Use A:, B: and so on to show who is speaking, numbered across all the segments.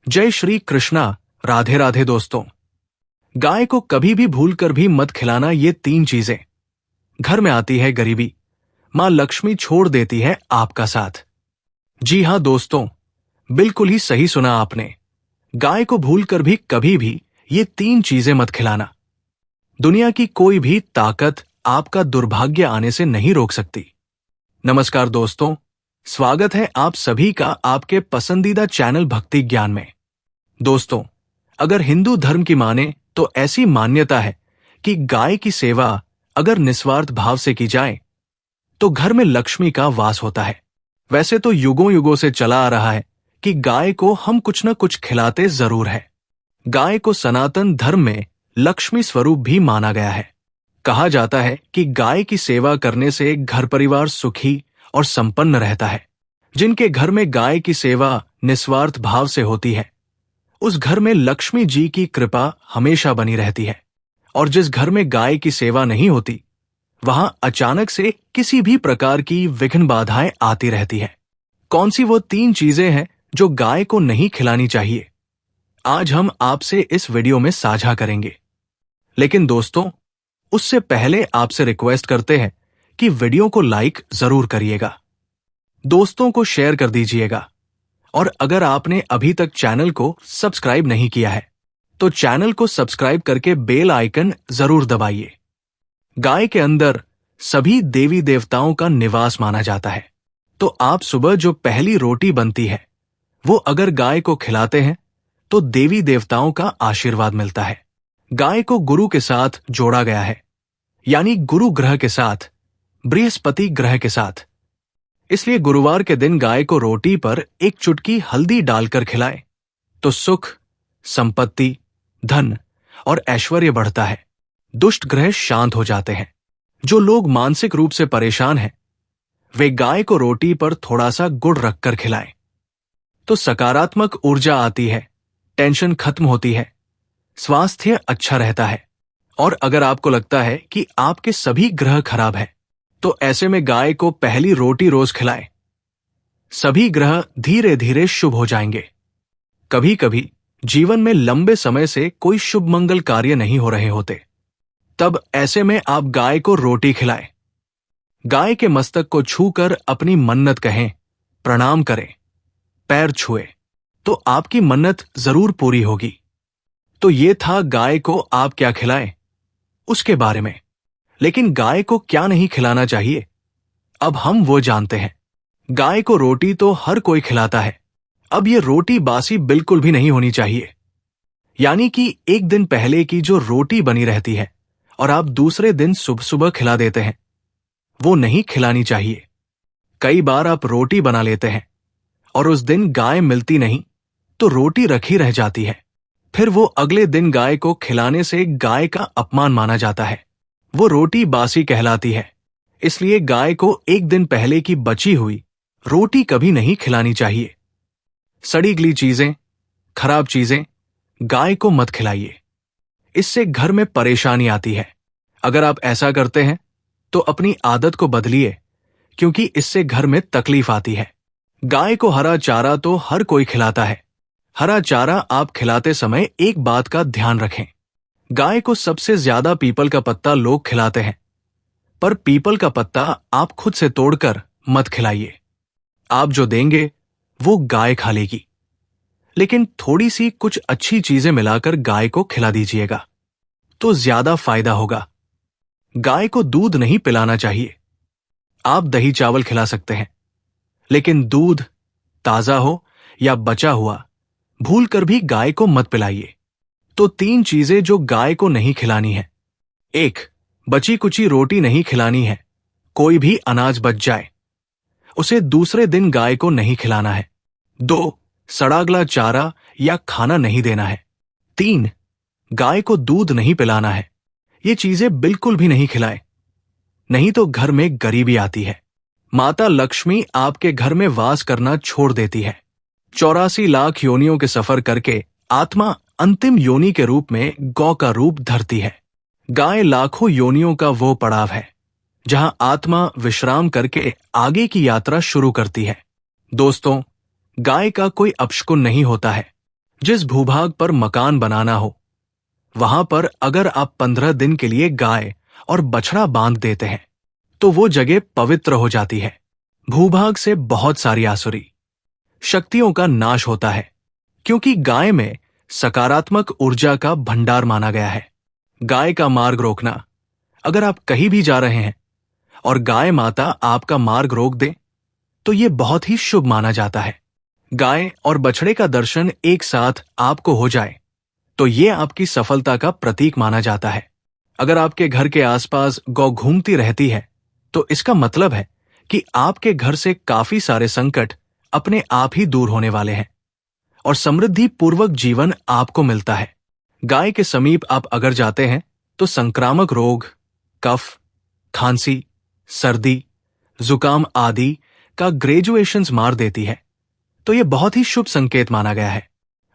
A: जय श्री कृष्णा। राधे राधे दोस्तों। गाय को कभी भी भूल कर भी मत खिलाना ये तीन चीजें। घर में आती है गरीबी, मां लक्ष्मी छोड़ देती है आपका साथ। जी हां दोस्तों, बिल्कुल ही सही सुना आपने। गाय को भूल कर भी कभी भी ये तीन चीजें मत खिलाना। दुनिया की कोई भी ताकत आपका दुर्भाग्य आने से नहीं रोक सकती। नमस्कार दोस्तों, स्वागत है आप सभी का आपके पसंदीदा चैनल भक्ति ज्ञान में। दोस्तों, अगर हिंदू धर्म की माने तो ऐसी मान्यता है कि गाय की सेवा अगर निस्वार्थ भाव से की जाए तो घर में लक्ष्मी का वास होता है। वैसे तो युगों युगों से चला आ रहा है कि गाय को हम कुछ न कुछ खिलाते जरूर है। गाय को सनातन धर्म में लक्ष्मी स्वरूप भी माना गया है। कहा जाता है कि गाय की सेवा करने से घर परिवार सुखी और संपन्न रहता है। जिनके घर में गाय की सेवा निस्वार्थ भाव से होती है उस घर में लक्ष्मी जी की कृपा हमेशा बनी रहती है। और जिस घर में गाय की सेवा नहीं होती वहां अचानक से किसी भी प्रकार की विघ्न बाधाएं आती रहती है। कौन सी वो तीन चीजें हैं जो गाय को नहीं खिलानी चाहिए, आज हम आपसे इस वीडियो में साझा करेंगे। लेकिन दोस्तों, उससे पहले आपसे रिक्वेस्ट करते हैं कि वीडियो को लाइक जरूर करिएगा, दोस्तों को शेयर कर दीजिएगा, और अगर आपने अभी तक चैनल को सब्सक्राइब नहीं किया है तो चैनल को सब्सक्राइब करके बेल आइकन जरूर दबाइए। गाय के अंदर सभी देवी देवताओं का निवास माना जाता है, तो आप सुबह जो पहली रोटी बनती है वो अगर गाय को खिलाते हैं तो देवी देवताओं का आशीर्वाद मिलता है। गाय को गुरु के साथ जोड़ा गया है, यानी गुरु ग्रह के साथ, बृहस्पति ग्रह के साथ। इसलिए गुरुवार के दिन गाय को रोटी पर एक चुटकी हल्दी डालकर खिलाएं तो सुख, संपत्ति, धन और ऐश्वर्य बढ़ता है। दुष्ट ग्रह शांत हो जाते हैं। जो लोग मानसिक रूप से परेशान हैं वे गाय को रोटी पर थोड़ा सा गुड़ रखकर खिलाएं तो सकारात्मक ऊर्जा आती है, टेंशन खत्म होती है, स्वास्थ्य अच्छा रहता है। और अगर आपको लगता है कि आपके सभी ग्रह खराब हैं तो ऐसे में गाय को पहली रोटी रोज खिलाएं। सभी ग्रह धीरे धीरे शुभ हो जाएंगे। कभी कभी जीवन में लंबे समय से कोई शुभ मंगल कार्य नहीं हो रहे होते, तब ऐसे में आप गाय को रोटी खिलाएं। गाय के मस्तक को छूकर अपनी मन्नत कहें, प्रणाम करें, पैर छुए तो आपकी मन्नत जरूर पूरी होगी। तो ये था गाय को आप क्या खिलाएं उसके बारे में। लेकिन गाय को क्या नहीं खिलाना चाहिए, अब हम वो जानते हैं। गाय को रोटी तो हर कोई खिलाता है। अब ये रोटी बासी बिल्कुल भी नहीं होनी चाहिए, यानी कि एक दिन पहले की जो रोटी बनी रहती है और आप दूसरे दिन सुबह सुबह खिला देते हैं, वो नहीं खिलानी चाहिए। कई बार आप रोटी बना लेते हैं और उस दिन गाय मिलती नहीं तो रोटी रखी रह जाती है। फिर वो अगले दिन गाय को खिलाने से गाय का अपमान माना जाता है, वो रोटी बासी कहलाती है। इसलिए गाय को एक दिन पहले की बची हुई रोटी कभी नहीं खिलानी चाहिए। सड़ी गली चीजें, खराब चीजें गाय को मत खिलाइए, इससे घर में परेशानी आती है। अगर आप ऐसा करते हैं तो अपनी आदत को बदलिए, क्योंकि इससे घर में तकलीफ आती है। गाय को हरा चारा तो हर कोई खिलाता है। हरा चारा आप खिलाते समय एक बात का ध्यान रखें, गाय को सबसे ज्यादा पीपल का पत्ता लोग खिलाते हैं, पर पीपल का पत्ता आप खुद से तोड़कर मत खिलाइए। आप जो देंगे वो गाय खा लेगी। लेकिन थोड़ी सी कुछ अच्छी चीजें मिलाकर गाय को खिला दीजिएगा तो ज्यादा फायदा होगा। गाय को दूध नहीं पिलाना चाहिए। आप दही चावल खिला सकते हैं, लेकिन दूध ताजा हो या बचा हुआ भूलकर भी गाय को मत पिलाइए। तो तीन चीजें जो गाय को नहीं खिलानी है। 1. बची कुची रोटी नहीं खिलानी है। कोई भी अनाज बच जाए उसे दूसरे दिन गाय को नहीं खिलाना है। 2. सड़ा गला चारा या खाना नहीं देना है। 3. गाय को दूध नहीं पिलाना है। ये चीजें बिल्कुल भी नहीं खिलाए, नहीं तो घर में गरीबी आती है। माता लक्ष्मी आपके घर में वास करना छोड़ देती है। 84 लाख योनियों के सफर करके आत्मा अंतिम योनि के रूप में गौ का रूप धरती है। गाय लाखों योनियों का वो पड़ाव है जहां आत्मा विश्राम करके आगे की यात्रा शुरू करती है। दोस्तों, गाय का कोई अपशकुन नहीं होता है। जिस भूभाग पर मकान बनाना हो, वहां पर अगर आप 15 दिन के लिए गाय और बछड़ा बांध देते हैं तो वो जगह पवित्र हो जाती है। भूभाग से बहुत सारी आसुरी शक्तियों का नाश होता है, क्योंकि गाय में सकारात्मक ऊर्जा का भंडार माना गया है। गाय का मार्ग रोकना, अगर आप कहीं भी जा रहे हैं और गाय माता आपका मार्ग रोक दे तो यह बहुत ही शुभ माना जाता है। गाय और बछड़े का दर्शन एक साथ आपको हो जाए तो यह आपकी सफलता का प्रतीक माना जाता है। अगर आपके घर के आसपास गौ घूमती रहती है तो इसका मतलब है कि आपके घर से काफी सारे संकट अपने आप ही दूर होने वाले हैं और समृद्धि पूर्वक जीवन आपको मिलता है। गाय के समीप आप अगर जाते हैं तो संक्रामक रोग, कफ, खांसी, सर्दी, जुकाम आदि का ग्रेजुएशंस मार देती है, तो यह बहुत ही शुभ संकेत माना गया है।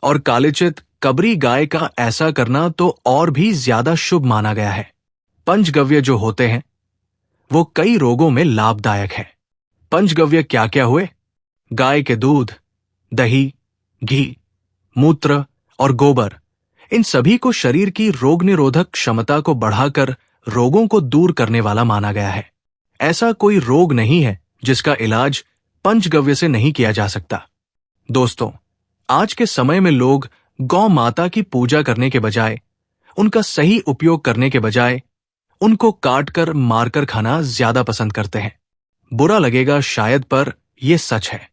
A: और कालिचित कबरी गाय का ऐसा करना तो और भी ज्यादा शुभ माना गया है। पंचगव्य जो होते हैं वो कई रोगों में लाभदायक है। पंचगव्य क्या क्या हुए? गाय के दूध, दही, घी, मूत्र और गोबर, इन सभी को शरीर की रोग निरोधक क्षमता को बढ़ाकर रोगों को दूर करने वाला माना गया है। ऐसा कोई रोग नहीं है जिसका इलाज पंचगव्य से नहीं किया जा सकता। दोस्तों, आज के समय में लोग गौ माता की पूजा करने के बजाय, उनका सही उपयोग करने के बजाय उनको काटकर मारकर खाना ज्यादा पसंद करते हैं। बुरा लगेगा शायद, पर यह सच है।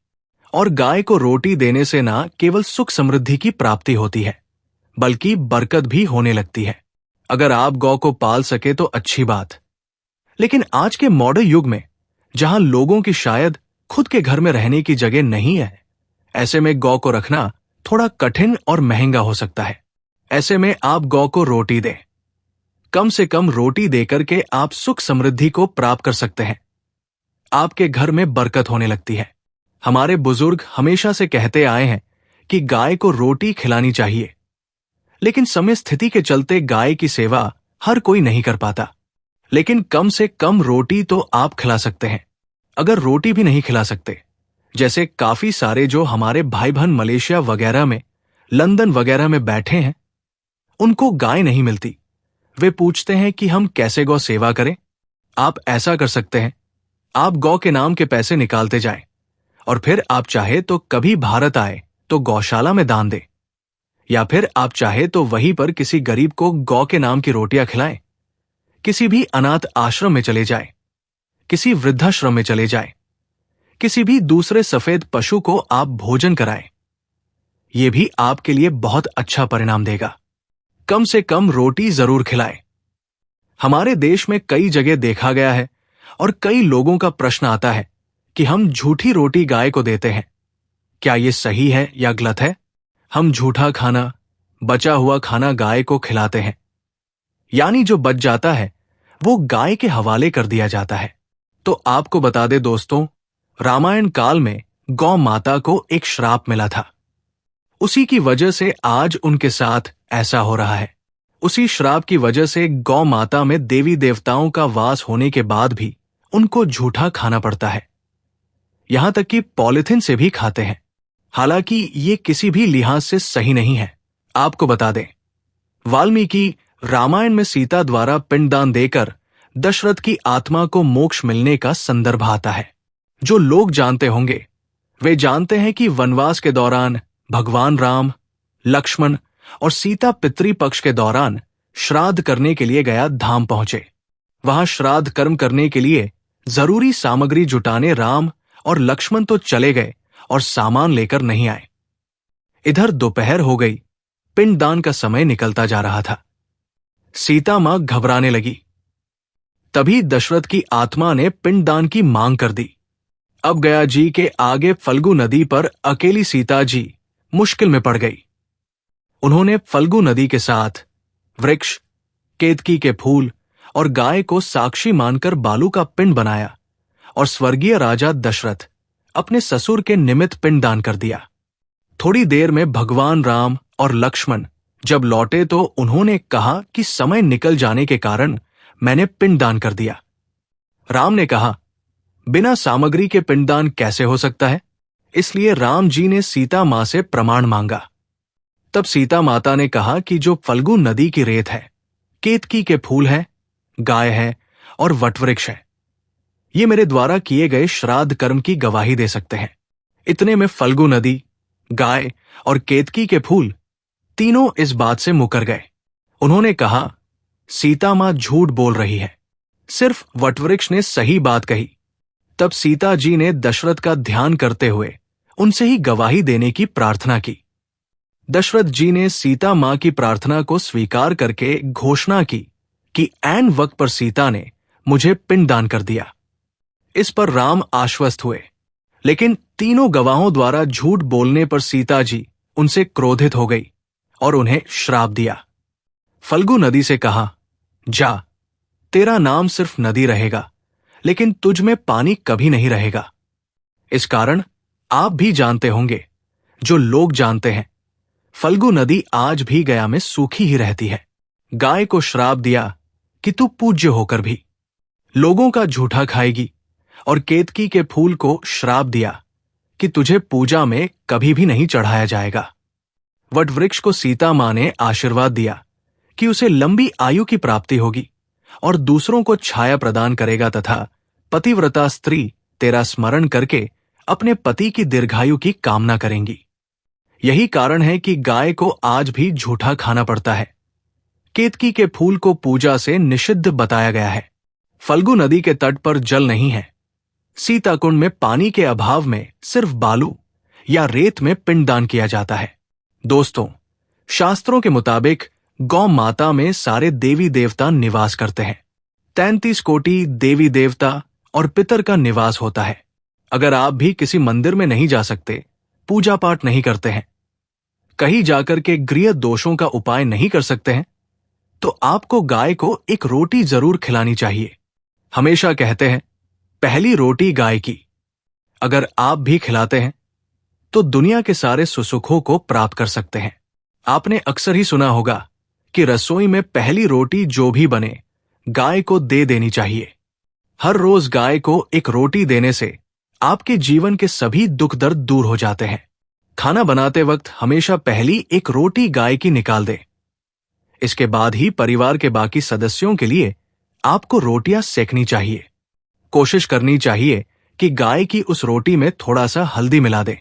A: और गाय को रोटी देने से ना केवल सुख समृद्धि की प्राप्ति होती है, बल्कि बरकत भी होने लगती है। अगर आप गौ को पाल सके तो अच्छी बात, लेकिन आज के मॉडर्न युग में जहां लोगों की शायद खुद के घर में रहने की जगह नहीं है, ऐसे में गौ को रखना थोड़ा कठिन और महंगा हो सकता है। ऐसे में आप गौ को रोटी दें। कम से कम रोटी देकर के आप सुख समृद्धि को प्राप्त कर सकते हैं। आपके घर में बरकत होने लगती है। हमारे बुजुर्ग हमेशा से कहते आए हैं कि गाय को रोटी खिलानी चाहिए, लेकिन समय स्थिति के चलते गाय की सेवा हर कोई नहीं कर पाता। लेकिन कम से कम रोटी तो आप खिला सकते हैं। अगर रोटी भी नहीं खिला सकते, जैसे काफी सारे जो हमारे भाई बहन मलेशिया वगैरह में, लंदन वगैरह में बैठे हैं, उनको गाय नहीं मिलती। वे पूछते हैं कि हम कैसे गौ सेवा करें। आप ऐसा कर सकते हैं, आप गौ के नाम के पैसे निकालते जाएं और फिर आप चाहे तो कभी भारत आए तो गौशाला में दान दें, या फिर आप चाहे तो वहीं पर किसी गरीब को गौ के नाम की रोटियां खिलाएं। किसी भी अनाथ आश्रम में चले जाएं, किसी वृद्धाश्रम में चले जाएं, किसी भी दूसरे सफेद पशु को आप भोजन कराएं। यह भी आपके लिए बहुत अच्छा परिणाम देगा। कम से कम रोटी जरूर खिलाएं। हमारे देश में कई जगह देखा गया है और कई लोगों का प्रश्न आता है कि हम झूठी रोटी गाय को देते हैं। क्या यह सही है या गलत है? हम झूठा खाना, बचा हुआ खाना गाय को खिलाते हैं, यानी जो बच जाता है वो गाय के हवाले कर दिया जाता है। तो आपको बता दे दोस्तों, रामायण काल में गौ माता को एक श्राप मिला था। उसी की वजह से आज उनके साथ ऐसा हो रहा है। उसी श्राप की वजह से गौ माता में देवी देवताओं का वास होने के बाद भी उनको झूठा खाना पड़ता है। यहां तक कि पॉलिथिन से भी खाते हैं। हालांकि ये किसी भी लिहाज से सही नहीं है। आपको बता दें, वाल्मीकि रामायण में सीता द्वारा पिंडदान देकर दशरथ की आत्मा को मोक्ष मिलने का संदर्भ आता है। जो लोग जानते होंगे वे जानते हैं कि वनवास के दौरान भगवान राम, लक्ष्मण और सीता पितृपक्ष के दौरान श्राद्ध करने के लिए गया धाम पहुंचे। वहां श्राद्ध कर्म करने के लिए जरूरी सामग्री जुटाने राम और लक्ष्मण तो चले गए और सामान लेकर नहीं आए। इधर दोपहर हो गई, पिंडदान का समय निकलता जा रहा था। सीता मां घबराने लगी। तभी दशरथ की आत्मा ने पिंडदान की मांग कर दी। अब गया जी के आगे फल्गु नदी पर अकेली सीता जी मुश्किल में पड़ गई। उन्होंने फल्गु नदी के साथ वृक्ष, केतकी के फूल और गाय को साक्षी मानकर बालू का पिंड बनाया और स्वर्गीय राजा दशरथ अपने ससुर के निमित्त पिंडदान कर दिया। थोड़ी देर में भगवान राम और लक्ष्मण जब लौटे तो उन्होंने कहा कि समय निकल जाने के कारण मैंने पिंडदान कर दिया। राम ने कहा, बिना सामग्री के पिंडदान कैसे हो सकता है? इसलिए राम जी ने सीता मां से प्रमाण मांगा। तब सीता माता ने कहा कि जो फल्गु नदी की रेत है, केतकी के फूल है, गाय है और वटवृक्ष है, ये मेरे द्वारा किए गए श्राद्ध कर्म की गवाही दे सकते हैं। इतने में फल्गु नदी, गाय और केतकी के फूल तीनों इस बात से मुकर गए। उन्होंने कहा, सीता मां झूठ बोल रही है, सिर्फ वटवृक्ष ने सही बात कही। तब सीता जी ने दशरथ का ध्यान करते हुए उनसे ही गवाही देने की प्रार्थना की। दशरथ जी ने सीता मां की प्रार्थना को स्वीकार करके घोषणा की कि ऐन वक्त पर सीता ने मुझे पिंडदान कर दिया। इस पर राम आश्वस्त हुए, लेकिन तीनों गवाहों द्वारा झूठ बोलने पर सीता जी उनसे क्रोधित हो गई और उन्हें श्राप दिया। फल्गु नदी से कहा, जा, तेरा नाम सिर्फ नदी रहेगा, लेकिन तुझ में पानी कभी नहीं रहेगा। इस कारण आप भी जानते होंगे, जो लोग जानते हैं, फल्गु नदी आज भी गया में सूखी ही रहती है। गाय को श्राप दिया कि तू पूज्य होकर भी लोगों का झूठा खाएगी, और केतकी के फूल को श्राप दिया कि तुझे पूजा में कभी भी नहीं चढ़ाया जाएगा। वटवृक्ष को सीता मां ने आशीर्वाद दिया कि उसे लंबी आयु की प्राप्ति होगी और दूसरों को छाया प्रदान करेगा, तथा पतिव्रता स्त्री तेरा स्मरण करके अपने पति की दीर्घायु की कामना करेंगी। यही कारण है कि गाय को आज भी झूठा खाना पड़ता है। केतकी के फूल को पूजा से निषिद्ध बताया गया है। फल्गु नदी के तट पर जल नहीं है। सीताकुंड में पानी के अभाव में सिर्फ बालू या रेत में पिंडदान किया जाता है। दोस्तों, शास्त्रों के मुताबिक गौ माता में सारे देवी देवता निवास करते हैं। 33 कोटि देवी देवता और पितर का निवास होता है। अगर आप भी किसी मंदिर में नहीं जा सकते, पूजा पाठ नहीं करते हैं, कहीं जाकर के गृह दोषों का उपाय नहीं कर सकते हैं, तो आपको गाय को एक रोटी जरूर खिलानी चाहिए। हमेशा कहते हैं, पहली रोटी गाय की। अगर आप भी खिलाते हैं तो दुनिया के सारे सुसुखों को प्राप्त कर सकते हैं। आपने अक्सर ही सुना होगा कि रसोई में पहली रोटी जो भी बने, गाय को दे देनी चाहिए। हर रोज गाय को एक रोटी देने से आपके जीवन के सभी दुख दर्द दूर हो जाते हैं। खाना बनाते वक्त हमेशा पहली एक रोटी गाय की निकाल दें। इसके बाद ही परिवार के बाकी सदस्यों के लिए आपको रोटियां सेकनी चाहिए। कोशिश करनी चाहिए कि गाय की उस रोटी में थोड़ा सा हल्दी मिला दें।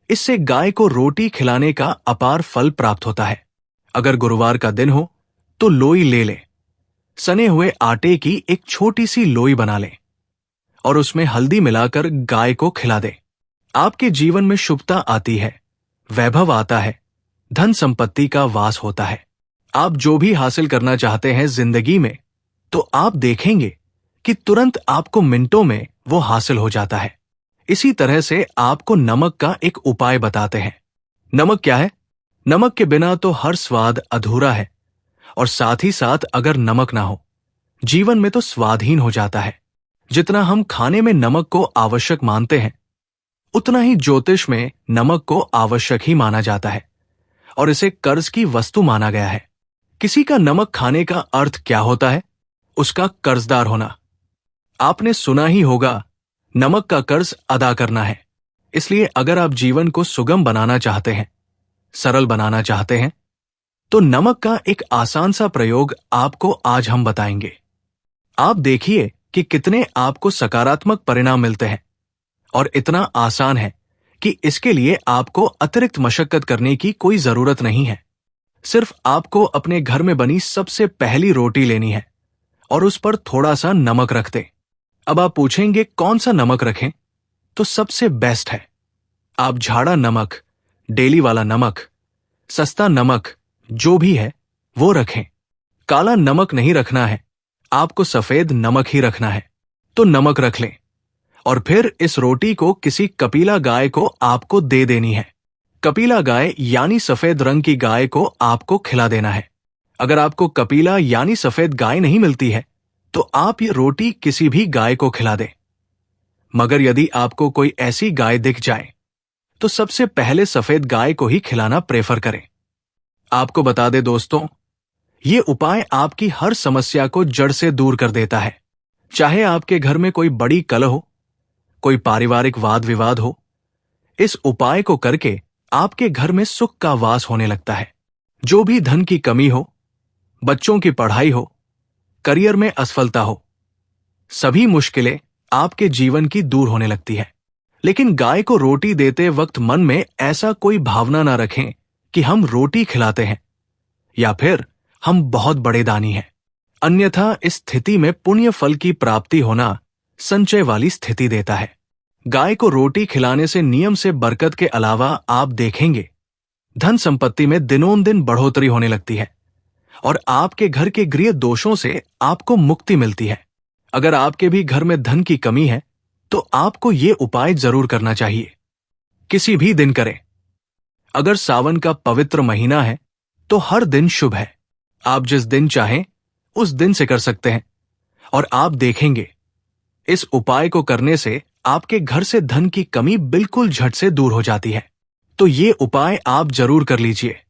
A: इससे गाय को रोटी खिलाने का अपार फल प्राप्त होता है। अगर गुरुवार का दिन हो तो लोई ले लें। सने हुए आटे की एक छोटी सी लोई बना लें और उसमें हल्दी मिलाकर गाय को खिला दें। आपके जीवन में शुभता आती है, वैभव आता है, धन संपत्ति का वास होता है। आप जो भी हासिल करना चाहते हैं जिंदगी में, तो आप देखेंगे कि तुरंत आपको मिनटों में वो हासिल हो जाता है। इसी तरह से आपको नमक का एक उपाय बताते हैं। नमक क्या है? नमक के बिना तो हर स्वाद अधूरा है, और साथ ही साथ अगर नमक ना हो, जीवन में तो स्वादहीन हो जाता है। जितना हम खाने में नमक को आवश्यक मानते हैं, उतना ही ज्योतिष में नमक को आवश्यक ही माना जाता है, और इसे कर्ज की वस्तु माना गया है। किसी का नमक खाने का अर्थ क्या होता है? उसका कर्जदार होना। आपने सुना ही होगा, नमक का कर्ज अदा करना है। इसलिए अगर आप जीवन को सुगम बनाना चाहते हैं, सरल बनाना चाहते हैं, तो नमक का एक आसान सा प्रयोग आपको आज हम बताएंगे। आप देखिए कि कितने आपको सकारात्मक परिणाम मिलते हैं, और इतना आसान है कि इसके लिए आपको अतिरिक्त मशक्कत करने की कोई जरूरत नहीं है। सिर्फ आपको अपने घर में बनी सबसे पहली रोटी लेनी है और उस पर थोड़ा सा नमक रख दें। अब आप पूछेंगे कौन सा नमक रखें? तो सबसे बेस्ट है, आप झाड़ा नमक, डेली वाला नमक, सस्ता नमक जो भी है वो रखें। काला नमक नहीं रखना है, आपको सफेद नमक ही रखना है। तो नमक रख लें और फिर इस रोटी को किसी कपिला गाय को आपको दे देनी है। कपिला गाय यानी सफेद रंग की गाय को आपको खिला देना है। अगर आपको कपिला यानी सफेद गाय नहीं मिलती है, तो आप ये रोटी किसी भी गाय को खिला दें। मगर यदि आपको कोई ऐसी गाय दिख जाए, तो सबसे पहले सफेद गाय को ही खिलाना प्रेफर करें। आपको बता दें दोस्तों, ये उपाय आपकी हर समस्या को जड़ से दूर कर देता है। चाहे आपके घर में कोई बड़ी कलह हो, कोई पारिवारिक वाद विवाद हो, इस उपाय को करके आपके घर में सुख का वास होने लगता है। जो भी धन की कमी हो, बच्चों की पढ़ाई हो, करियर में असफलता हो, सभी मुश्किलें आपके जीवन की दूर होने लगती है। लेकिन गाय को रोटी देते वक्त मन में ऐसा कोई भावना ना रखें कि हम रोटी खिलाते हैं या फिर हम बहुत बड़े दानी हैं। अन्यथा इस स्थिति में पुण्य फल की प्राप्ति होना संचय वाली स्थिति देता है। गाय को रोटी खिलाने से नियम से बरकत के अलावा आप देखेंगे धन संपत्ति में दिनों दिन बढ़ोतरी होने लगती है और आपके घर के गृह दोषों से आपको मुक्ति मिलती है। अगर आपके भी घर में धन की कमी है तो आपको ये उपाय जरूर करना चाहिए। किसी भी दिन करें। अगर सावन का पवित्र महीना है तो हर दिन शुभ है। आप जिस दिन चाहें उस दिन से कर सकते हैं और आप देखेंगे इस उपाय को करने से आपके घर से धन की कमी बिल्कुल झट से दूर हो जाती है। तो ये उपाय आप जरूर कर लीजिए।